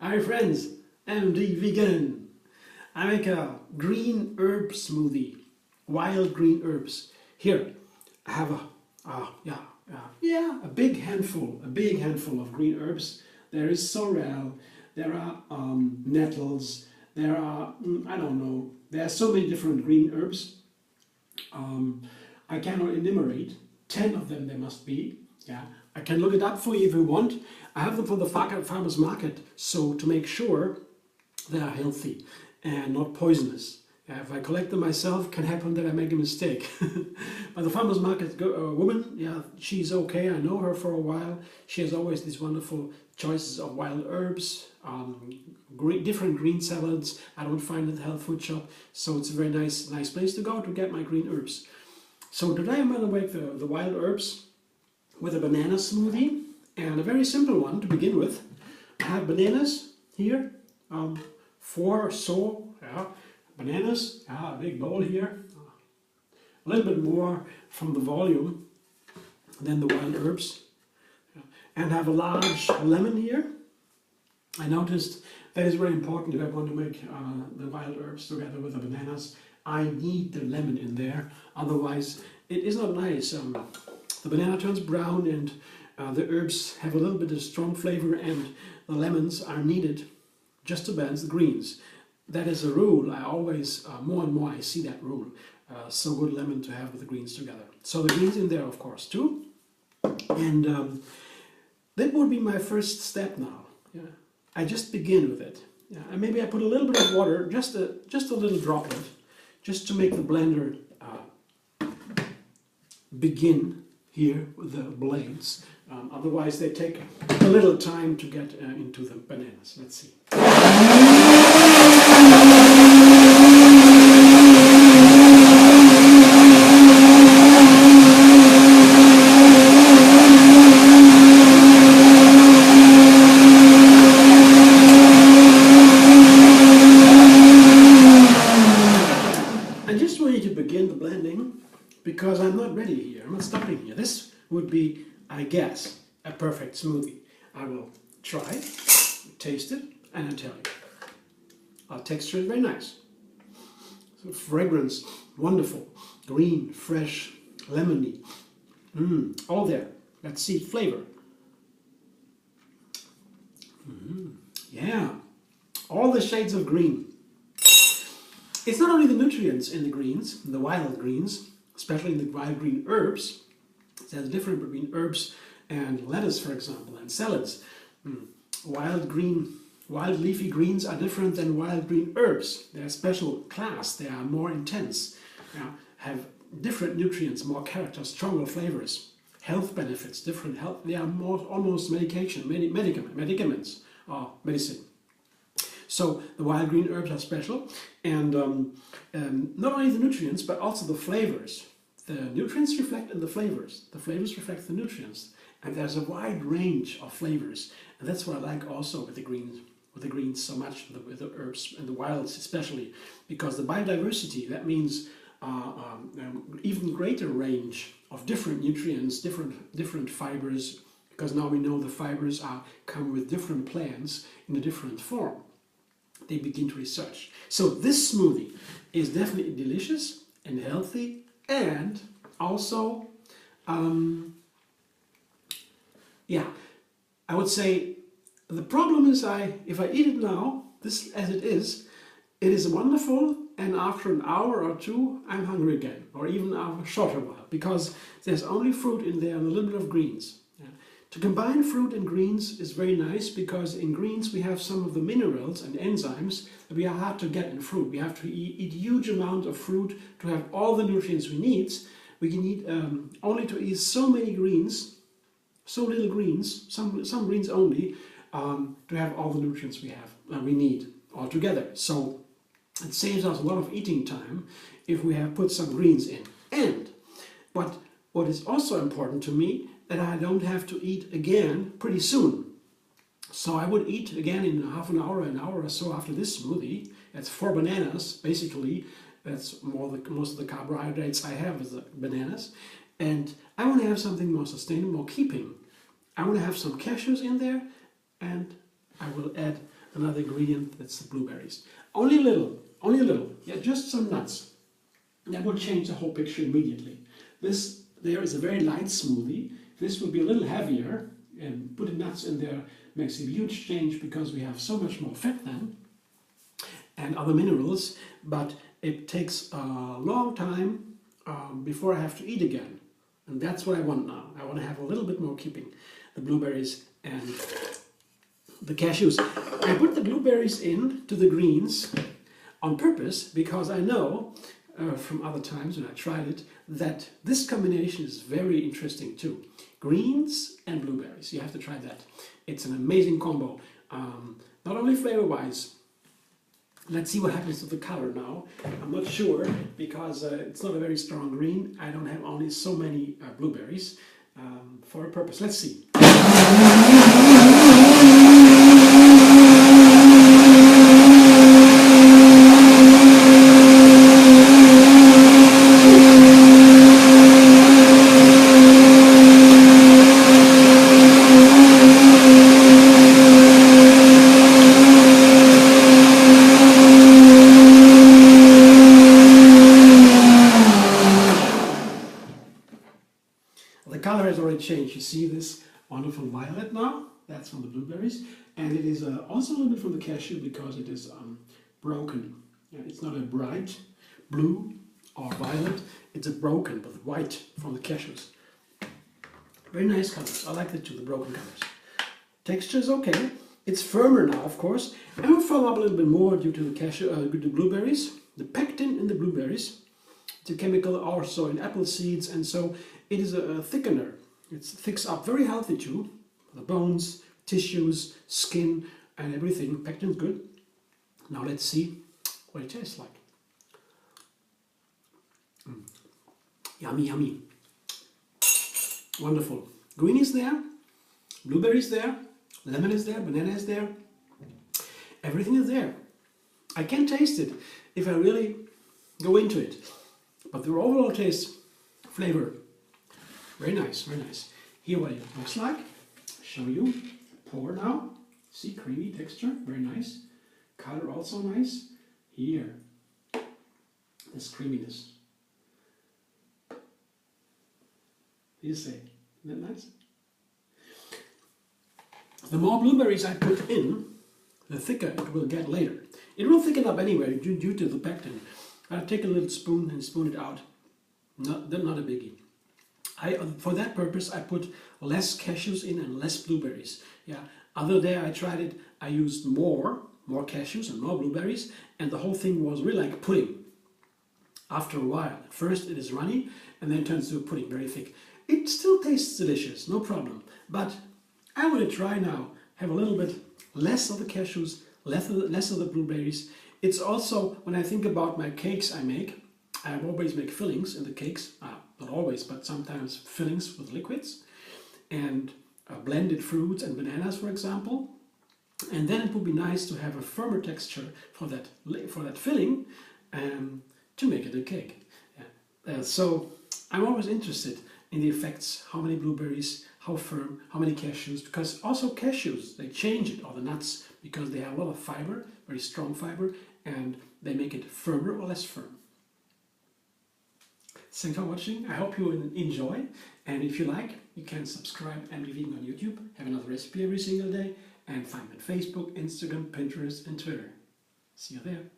Hi friends, I'm the vegan. I make a green herb smoothie, wild green herbs. Here, I have a big handful of green herbs. There is sorrel, there are nettles, there are, I don't know, there are so many different green herbs. I cannot enumerate, 10 of them there must be. Yeah, I can look it up for you if you want. I have them from the farmer's market, so to make sure they are healthy and not poisonous. If I collect them myself, it can happen that I make a mistake. But the farmer's market woman, yeah, she's okay. I know her for a while. She has always these wonderful choices of wild herbs, different green salads. I don't find it at the health food shop, so it's a very nice place to go to get my green herbs. So today I'm going to make the wild herbs with a banana smoothie, and a very simple one to begin with. I have bananas here, 4 or so, yeah, bananas, a big bowl here, a little bit more from the volume than the wild herbs, and have a large lemon here. I noticed that is very important if I want to make the wild herbs together with the bananas. I need the lemon in there, otherwise it is not nice. The banana turns brown and the herbs have a little bit of strong flavor, and the lemons are needed just to balance the greens. That is a rule. I always, more and more I see that rule. So good lemon to have with the greens together. So the greens in there of course too. And that would be my first step now. Yeah. I just begin with it. Yeah. And maybe I put a little bit of water, just a little droplet, just to make the blender begin here with the blades. Otherwise they take a little time to get into the bananas. Let's see. I just want you to begin the blending because I'm not ready here. I'm not stopping here. This would be, I guess, a perfect smoothie. I will try, taste it, and I'll tell you. Our texture is very nice. So fragrance, wonderful, green, fresh, lemony, all there. Let's see flavor. Yeah, all the shades of green. It's not only the nutrients in the greens, the wild greens, especially in the wild green herbs. There's a difference between herbs and lettuce, for example, and salads. Wild leafy greens are different than wild green herbs. They're a special class. They are more intense, have different nutrients, more character, stronger flavors, health benefits, different health. They are more almost medicaments or medicine. So the wild green herbs are special, and not only the nutrients but also the flavors. The nutrients reflect in the flavors reflect the nutrients, and there's a wide range of flavors, and that's what I like also with the greens so much, with the herbs and the wilds especially, because the biodiversity, that means even greater range of different nutrients, different fibers, because now we know the fibers come with different plants in a different form. They begin to research. So this smoothie is definitely delicious and healthy, and also, I would say the problem is if I eat it now, this as it is wonderful, and after an hour or two I'm hungry again, or even after a shorter while, because there's only fruit in there and a little bit of greens. Yeah. To combine fruit and greens is very nice, because in greens we have some of the minerals and enzymes that we are hard to get in fruit. We have to eat huge amount of fruit to have all the nutrients we need. We can eat only to eat so many greens, so little greens, some greens only, to have all the nutrients we need altogether. So it saves us a lot of eating time if we have put some greens in. And what is also important to me, that I don't have to eat again pretty soon. So I would eat again in half an hour or so after this smoothie. That's 4 bananas, basically. That's most of the carbohydrates I have is the bananas. And I want to have something more sustainable, more keeping. I want to have some cashews in there, and I will add another ingredient, that's the blueberries. Only a little, yeah, just some nuts. That will change the whole picture immediately. This there is a very light smoothie. This will be a little heavier, and putting nuts in there makes a huge change because we have so much more fat then and other minerals, but it takes a long time before I have to eat again. And that's what I want now. I want to have a little bit more keeping. The blueberries and the cashews. I put the blueberries in to the greens on purpose because I know from other times when I tried it that this combination is very interesting too. Greens and blueberries. You have to try that. It's an amazing combo. Not only flavor-wise. Let's see what happens to the color now. I'm not sure because it's not a very strong green. I don't have only so many blueberries for a purpose. Let's see. The color has already changed. You see this wonderful violet now? That's from the blueberries. And it is also a little bit from the cashew because it is broken. Yeah, it's not a bright blue or violet. It's a broken, but white from the cashews. Very nice colors. I like it too, the broken colors. Texture is okay. It's firmer now, of course. And it will firm up a little bit more due to the blueberries. The pectin in the blueberries. It's a chemical also in apple seeds, and so it is a thickener. It thicks up, very healthy too. The bones, tissues, skin, and everything. Pectin's good. Now let's see what it tastes like. Yummy, yummy. Wonderful. Green is there, blueberry is there, lemon is there, banana is there. Everything is there. I can taste it if I really go into it. But the overall taste, flavor, very nice, very nice. Here what it looks like. Show you. Pour now. See, creamy texture, very nice. Color also nice. Here, this creaminess. What do you say? Isn't that nice? The more blueberries I put in, the thicker it will get later. It will thicken up anyway due to the pectin. I'll take a little spoon and spoon it out. Not a biggie. For that purpose, I put less cashews in and less blueberries. Yeah. Other day I tried it. I used more cashews and more blueberries, and the whole thing was really like pudding. After a while, at first it is runny, and then turns to a pudding, very thick. It still tastes delicious, no problem. But I want to try now. Have a little bit less of the cashews, less of the blueberries. It's also, when I think about my cakes I always make fillings in the cakes. Not always, but sometimes fillings with liquids. And blended fruits and bananas, for example. And then it would be nice to have a firmer texture for that filling to make it a cake. Yeah. So I'm always interested in the effects, how many blueberries, how firm, how many cashews, because also cashews, they change it, or the nuts, because they have a lot of fiber, very strong fiber, and they make it firmer or less firm. Thanks for watching. I hope you enjoy, and if you like, you can subscribe and be vegan on YouTube, have another recipe every single day, and find me on Facebook, Instagram, Pinterest, and Twitter. See you there.